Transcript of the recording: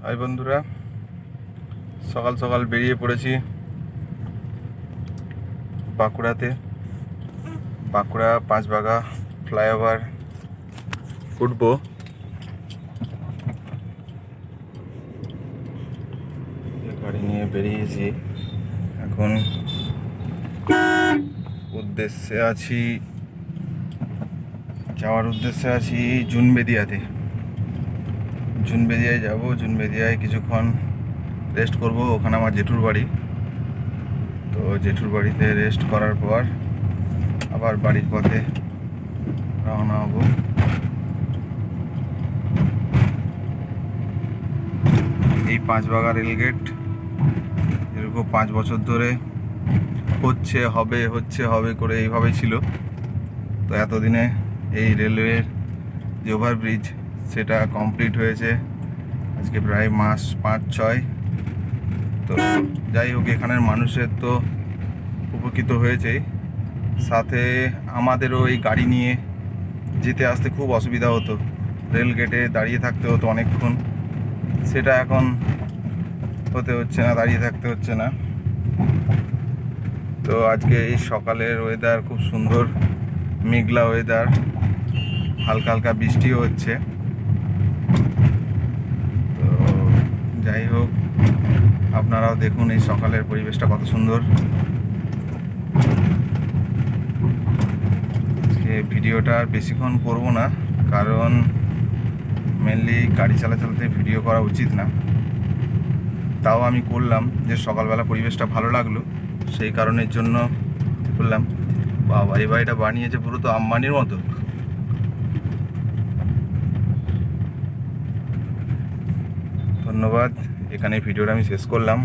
High বন্ধুরা, সকাল সকাল বেরিয়ে পড়েছি বাঁকুড়াতে। বাঁকুড়া পাঁচবাগা ফ্লাইওভার উঠবো। গাড়ি নিয়ে বেরিয়েছি, এখন যাওয়ার উদ্দেশ্যে আছি জুনবেদিয়াতে। জুনবেদিয়ায় যাব। জুনবেদিয়ায় কিছুক্ষণ রেস্ট করব, ওখানে আমার জেঠুর বাড়ি। তো জেঠুর বাড়িতে রেস্ট করার পর আবার বাড়ির পথে রওনা হব। এই পাঁচবাগা রেলগেট এরকম 5 বছর ধরে হবে করে এইভাবেই ছিল। তো এতদিনে এই রেলওয়ের যে ওভারব্রিজ সেটা কমপ্লিট হয়েছে আজকে প্রায় মাস 5-6। তো যাই হোক, এখানের মানুষের তো উপকৃত হয়েছেই, সাথে আমাদেরও এই গাড়ি নিয়ে যেতে আসতে খুব অসুবিধা হতো। রেল গেটে দাঁড়িয়ে থাকতে হতো অনেকক্ষণ, সেটা এখন দাঁড়িয়ে থাকতে হচ্ছে না। তো আজকে এই সকালের ওয়েদার খুব সুন্দর, মেঘলা ওয়েদার, হালকা হালকা বৃষ্টিও হচ্ছে। তো যাই হোক, আপনারাও দেখুন এই সকালের পরিবেশটা কত সুন্দর। ভিডিওটা আর বেশিক্ষণ করব না, কারণ মেনলি গাড়ি চালাতে ভিডিও করা উচিত না। তাও আমি করলাম যে সকালবেলা পরিবেশটা ভালো লাগলো, সেই কারণের জন্য করলাম। বাবা, এই বাড়িটা বানিয়েছে পুরো তো আম্বানির মতো। ধন্যবাদ, এখানে ভিডিওটা আমি শেষ করলাম।